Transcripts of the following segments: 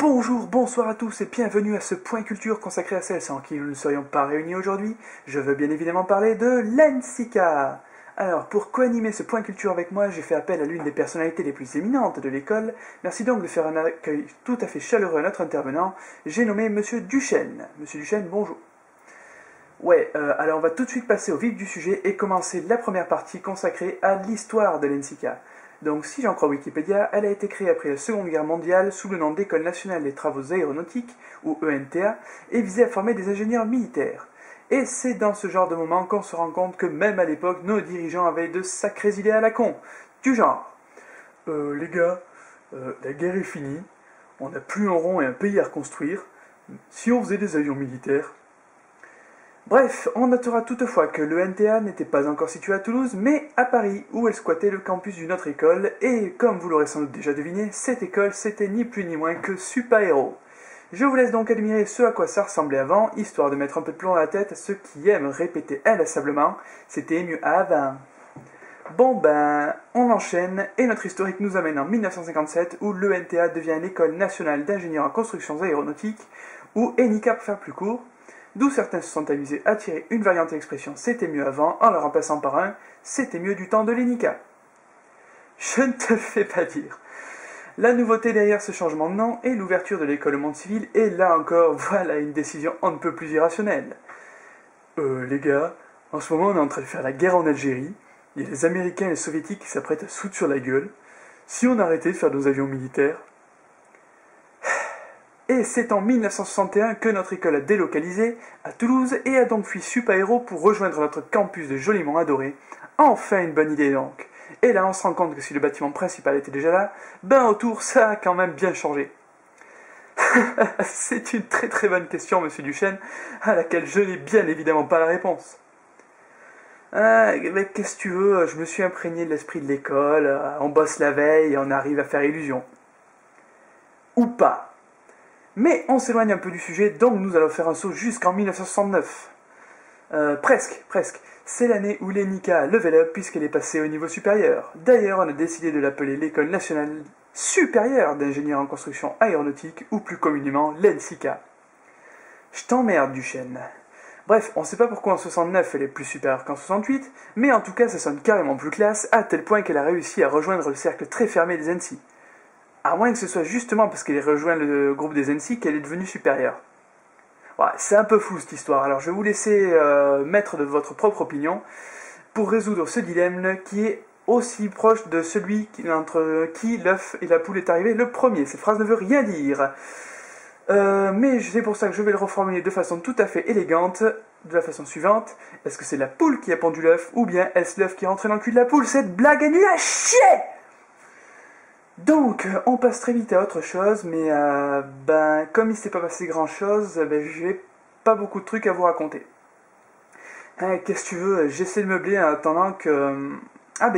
Bonjour, bonsoir à tous et bienvenue à ce point culture consacré à celles sans qui nous ne serions pas réunis aujourd'hui. Je veux bien évidemment parler de l'ENSICA. Alors, pour co-animer ce point culture avec moi, j'ai fait appel à l'une des personnalités les plus éminentes de l'école. Merci donc de faire un accueil tout à fait chaleureux à notre intervenant. J'ai nommé Monsieur Duchesne. Monsieur Duchesne, bonjour. Alors on va tout de suite passer au vif du sujet et commencer la première partie consacrée à l'histoire de l'ENSICA. Donc, si j'en crois Wikipédia, elle a été créée après la Seconde Guerre mondiale sous le nom d'École nationale des travaux aéronautiques, ou ENTA, et visait à former des ingénieurs militaires. Et c'est dans ce genre de moment qu'on se rend compte que même à l'époque, nos dirigeants avaient de sacrées idées à la con, du genre les gars, la guerre est finie, on n'a plus un rond et un pays à reconstruire, si on faisait des avions militaires. Bref, on notera toutefois que l'ENTA n'était pas encore située à Toulouse, mais à Paris, où elle squattait le campus d'une autre école, et comme vous l'aurez sans doute déjà deviné, cette école c'était ni plus ni moins que Super-Héros. Je vous laisse donc admirer ce à quoi ça ressemblait avant, histoire de mettre un peu de plomb dans la tête à ceux qui aiment répéter inlassablement « c'était mieux avant ». On enchaîne, et notre historique nous amène en 1957, où l'ENTA devient l'École nationale d'ingénieurs en constructions aéronautiques, ou ENICA pour faire plus court, d'où certains se sont amusés à tirer une variante de l'expression « c'était mieux avant » en la remplaçant par un « c'était mieux du temps de l'ENICA ». Je ne te le fais pas dire. La nouveauté derrière ce changement de nom est l'ouverture de l'école au monde civil, et là encore, voilà une décision on ne peut plus irrationnelle. Les gars, en ce moment on est en train de faire la guerre en Algérie, il y a les Américains et les Soviétiques qui s'apprêtent à se foutre sur la gueule. Si on arrêtait de faire nos avions militaires... Et c'est en 1961 que notre école a délocalisé à Toulouse et a donc fui Super-Héros pour rejoindre notre campus de joliment adoré. Enfin une bonne idée donc. Et là on se rend compte que si le bâtiment principal était déjà là, autour ça a quand même bien changé. C'est une très très bonne question, monsieur Duchesne, à laquelle je n'ai bien évidemment pas la réponse. Mais qu'est-ce que tu veux, je me suis imprégné de l'esprit de l'école, on bosse la veille et on arrive à faire illusion. Ou pas. Mais on s'éloigne un peu du sujet, donc nous allons faire un saut jusqu'en 1969. Presque. C'est l'année où l'ENICA a level up puisqu'elle est passée au niveau supérieur. D'ailleurs, on a décidé de l'appeler l'École nationale supérieure d'ingénieurs en construction aéronautique, ou plus communément l'ENSICA. Je t'emmerde, Duchesne. Bref, on sait pas pourquoi en 69 elle est plus supérieure qu'en 68, mais en tout cas ça sonne carrément plus classe, à tel point qu'elle a réussi à rejoindre le cercle très fermé des ENSI. À moins que ce soit justement parce qu'elle ait rejoint le groupe des ENSI qu'elle est devenue supérieure. Ouais, c'est un peu flou cette histoire, alors je vais vous laisser mettre de votre propre opinion pour résoudre ce dilemme qui est aussi proche de celui entre qui l'œuf et la poule est arrivé le premier. Cette phrase ne veut rien dire. Mais c'est pour ça que je vais le reformuler de façon tout à fait élégante, de la façon suivante. Est-ce que c'est la poule qui a pondu l'œuf, ou bien est-ce l'œuf qui est rentré dans le cul de la poule? Cette blague est nulle à chier! Donc, on passe très vite à autre chose, mais comme il s'est pas passé grand chose, j'ai pas beaucoup de trucs à vous raconter. Qu'est-ce que tu veux, j'essaie de meubler en attendant que...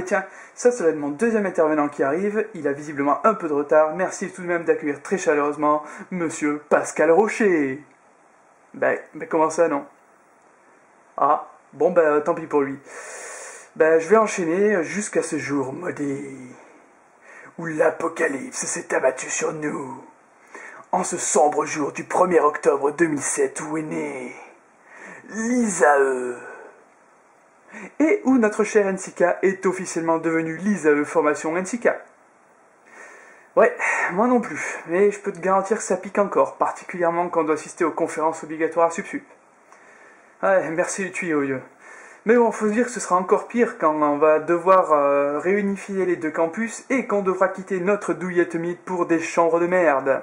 tiens, ça va être mon deuxième intervenant qui arrive, il a visiblement un peu de retard, merci tout de même d'accueillir très chaleureusement Monsieur Pascal Rocher. Comment ça, non? Tant pis pour lui. Je vais enchaîner jusqu'à ce jour maudit où l'apocalypse s'est abattu sur nous. En ce sombre jour du 1er octobre 2007 où est né l'ISAE. Et où notre cher NSICA est officiellement devenu l'ISAE Formation NSICA. Ouais, moi non plus, mais je peux te garantir que ça pique encore, particulièrement quand on doit assister aux conférences obligatoires à Sup. Ouais, merci les tuyaux, vieux. Mais bon, faut se dire que ce sera encore pire quand on va devoir réunifier les deux campus et qu'on devra quitter notre douillette humide pour des chambres de merde.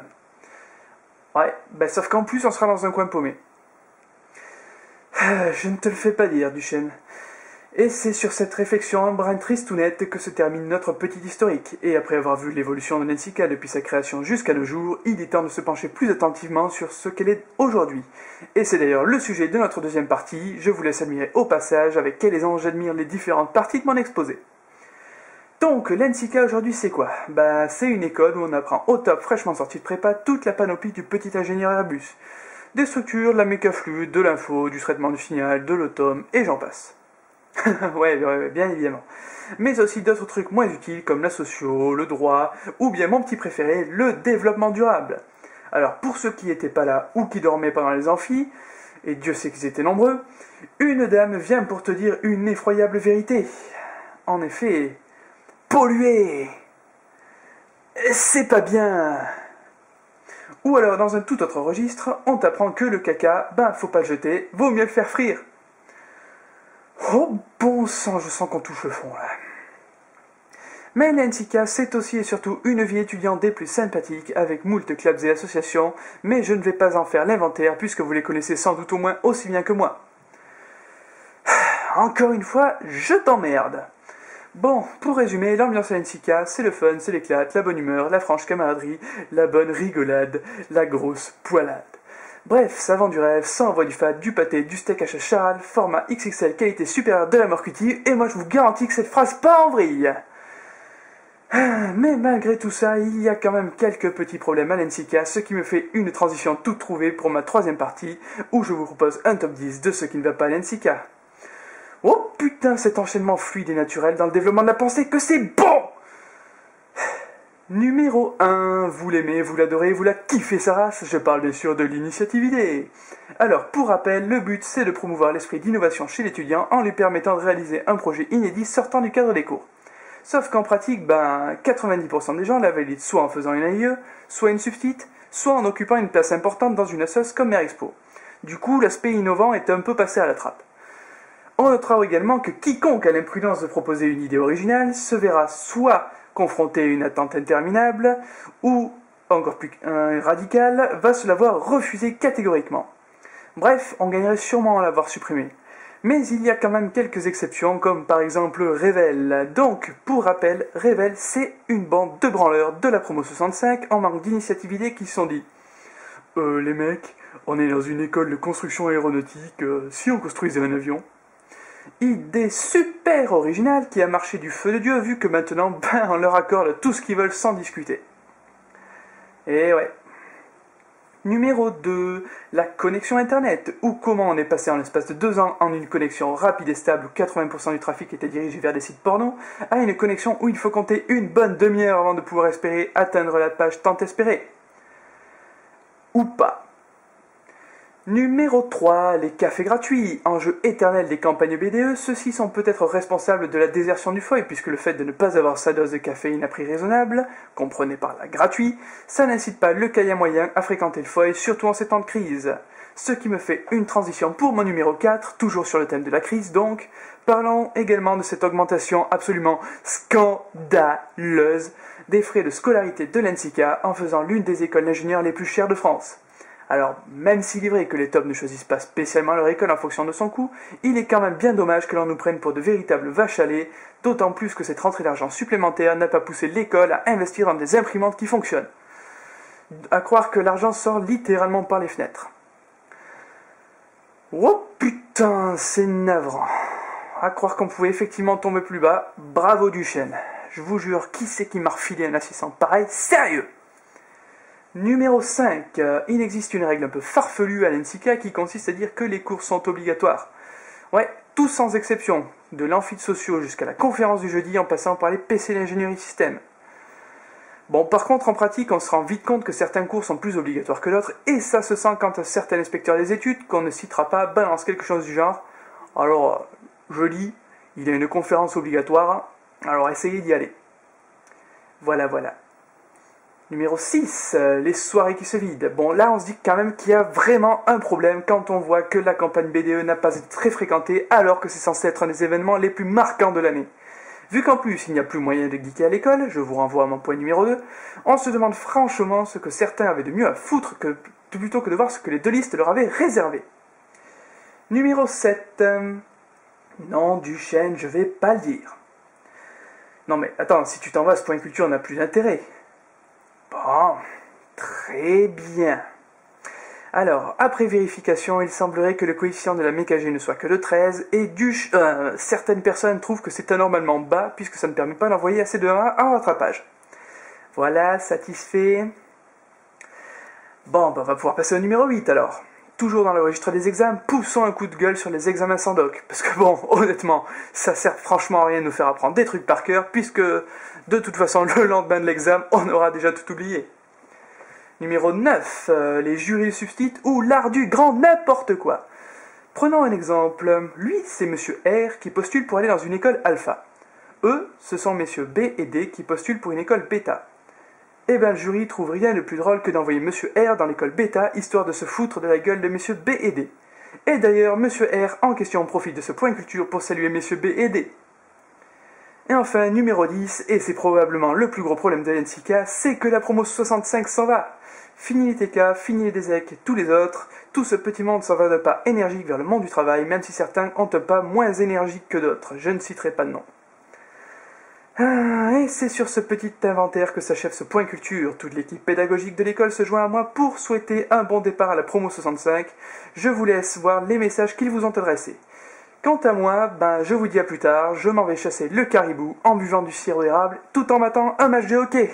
Ouais, sauf qu'en plus on sera dans un coin paumé. Je ne te le fais pas dire, Duchesne. Et c'est sur cette réflexion un brin tristounette que se termine notre petit historique. Et après avoir vu l'évolution de l'ENSICA depuis sa création jusqu'à nos jours, il est temps de se pencher plus attentivement sur ce qu'elle est aujourd'hui. Et c'est d'ailleurs le sujet de notre deuxième partie. Je vous laisse admirer au passage avec quel aisance j'admire les différentes parties de mon exposé. Donc, l'ENSICA aujourd'hui c'est quoi? C'est une école où on apprend au top, fraîchement sorti de prépa, toute la panoplie du petit ingénieur Airbus. Des structures, de la mécafluide, de l'info, du traitement du signal, de l'autom, et j'en passe. Ouais, bien évidemment. Mais aussi d'autres trucs moins utiles comme la socio, le droit, ou bien mon petit préféré, le développement durable. Alors, pour ceux qui n'étaient pas là ou qui dormaient pendant les amphis, et Dieu sait qu'ils étaient nombreux, une dame vient pour te dire une effroyable vérité. En effet, polluer, c'est pas bien. Ou alors, dans un tout autre registre, on t'apprend que le caca, faut pas le jeter, vaut mieux le faire frire. Oh bon sang, je sens qu'on touche le fond là. Mais Nancy K, c'est aussi et surtout une vie étudiante des plus sympathiques, avec moult clubs et associations, mais je ne vais pas en faire l'inventaire, puisque vous les connaissez sans doute au moins aussi bien que moi. Encore une fois, je t'emmerde. Bon, pour résumer, l'ambiance à Nancy K, c'est le fun, c'est l'éclat, la bonne humeur, la franche camaraderie, la bonne rigolade, la grosse poilade. Bref, ça vend du rêve, ça envoie du fat, du pâté, du steak haché charal, format XXL, qualité supérieure de la mort cultive, et moi je vous garantis que cette phrase part en vrille. Mais malgré tout ça, il y a quand même quelques petits problèmes à l'NCK, ce qui me fait une transition toute trouvée pour ma troisième partie, où je vous propose un top 10 de ce qui ne va pas à l'NCK. Oh putain, cet enchaînement fluide et naturel dans le développement de la pensée, que c'est bon! Numéro 1, vous l'aimez, vous l'adorez, vous la kiffez sa race, je parle bien sûr de l'initiative idée. Alors, pour rappel, le but c'est de promouvoir l'esprit d'innovation chez l'étudiant en lui permettant de réaliser un projet inédit sortant du cadre des cours. Sauf qu'en pratique, 90% des gens la valident soit en faisant une AIE, soit une substite, soit en occupant une place importante dans une assoce comme Merexpo. Du coup, l'aspect innovant est un peu passé à la trappe. On notera également que quiconque a l'imprudence de proposer une idée originale se verra soit confronté à une attente interminable, ou, encore plus radicale, va se la voir refuser catégoriquement. Bref, on gagnerait sûrement à l'avoir supprimé. Mais il y a quand même quelques exceptions, comme par exemple Revel. Donc, pour rappel, Revel, c'est une bande de branleurs de la promo 65 en manque d'initiative idée qui se sont dit les mecs, on est dans une école de construction aéronautique, si on construisait un avion. Idée super originale qui a marché du feu de Dieu, vu que maintenant, on leur accorde tout ce qu'ils veulent sans discuter. Et ouais. Numéro 2, la connexion internet, ou comment on est passé en l'espace de 2 ans en une connexion rapide et stable où 80% du trafic était dirigé vers des sites porno, à une connexion où il faut compter une bonne demi-heure avant de pouvoir espérer atteindre la page tant espérée. Ou pas. Numéro 3, les cafés gratuits. Enjeu éternel des campagnes BDE, ceux-ci sont peut-être responsables de la désertion du foie, puisque le fait de ne pas avoir sa dose de caféine à prix raisonnable, comprenez par là gratuit, ça n'incite pas le caïen moyen à fréquenter le foie, surtout en ces temps de crise. Ce qui me fait une transition pour mon numéro 4, toujours sur le thème de la crise donc. Parlons également de cette augmentation absolument scandaleuse des frais de scolarité de l'NCK en faisant l'une des écoles d'ingénieurs les plus chères de France. Alors, même s'il est vrai que les tops ne choisissent pas spécialement leur école en fonction de son coût, il est quand même bien dommage que l'on nous prenne pour de véritables vaches à lait, d'autant plus que cette rentrée d'argent supplémentaire n'a pas poussé l'école à investir dans des imprimantes qui fonctionnent. À croire que l'argent sort littéralement par les fenêtres. Oh putain, c'est navrant. À croire qu'on pouvait effectivement tomber plus bas, bravo Duchesne. Je vous jure, qui c'est qui m'a refilé un assistant pareil, sérieux? Numéro 5, il existe une règle un peu farfelue à l'NCK qui consiste à dire que les cours sont obligatoires. Ouais, tous sans exception, de l'amphi de sociaux jusqu'à la conférence du jeudi en passant par les PC d'ingénierie système. Bon, par contre, en pratique, on se rend vite compte que certains cours sont plus obligatoires que d'autres, et ça se sent quand un certain inspecteur des études, qu'on ne citera pas, balance quelque chose du genre. Alors, jeudi, il y a une conférence obligatoire, alors essayez d'y aller. Voilà. Numéro 6, les soirées qui se vident. Bon, là, on se dit quand même qu'il y a vraiment un problème quand on voit que la campagne BDE n'a pas été très fréquentée, alors que c'est censé être un des événements les plus marquants de l'année. Vu qu'en plus, il n'y a plus moyen de geeker à l'école, je vous renvoie à mon point numéro 2, on se demande franchement ce que certains avaient de mieux à foutre plutôt que de voir ce que les deux listes leur avaient réservé. Numéro 7, non, Duchesne, je vais pas le dire. Non mais, attends, si tu t'en vas, ce point culture n'a plus d'intérêt. Bon, très bien. Alors, après vérification, il semblerait que le coefficient de la MKG ne soit que de 13, et certaines personnes trouvent que c'est anormalement bas, puisque ça ne permet pas d'envoyer assez de 1 en rattrapage. Voilà, satisfait. Bon, on va pouvoir passer au numéro 8 alors. Toujours dans le registre des examens, poussons un coup de gueule sur les examens sans doc. Parce que bon, honnêtement, ça sert franchement à rien de nous faire apprendre des trucs par cœur, puisque de toute façon, le lendemain de l'examen, on aura déjà tout oublié. Numéro 9, les jurys substituent ou l'art du grand n'importe quoi. Prenons un exemple. Lui, c'est monsieur R qui postule pour aller dans une école alpha. Eux, ce sont messieurs B et D qui postulent pour une école bêta. Eh ben, le jury trouve rien de plus drôle que d'envoyer monsieur R dans l'école bêta, histoire de se foutre de la gueule de messieurs B et D. Et d'ailleurs, monsieur R en question profite de ce point culture pour saluer messieurs B et D. Et enfin, numéro 10, et c'est probablement le plus gros problème de l'NCK, c'est que la promo 65 s'en va. Fini les TK, fini les DESEC et tous les autres, tout ce petit monde s'en va d'un pas énergique vers le monde du travail, même si certains ont un pas moins énergique que d'autres, je ne citerai pas de nom. Et c'est sur ce petit inventaire que s'achève ce point culture. Toute l'équipe pédagogique de l'école se joint à moi pour souhaiter un bon départ à la promo 65. Je vous laisse voir les messages qu'ils vous ont adressés. Quant à moi, je vous dis à plus tard, je m'en vais chasser le caribou en buvant du sirop d'érable tout en battant un match de hockey.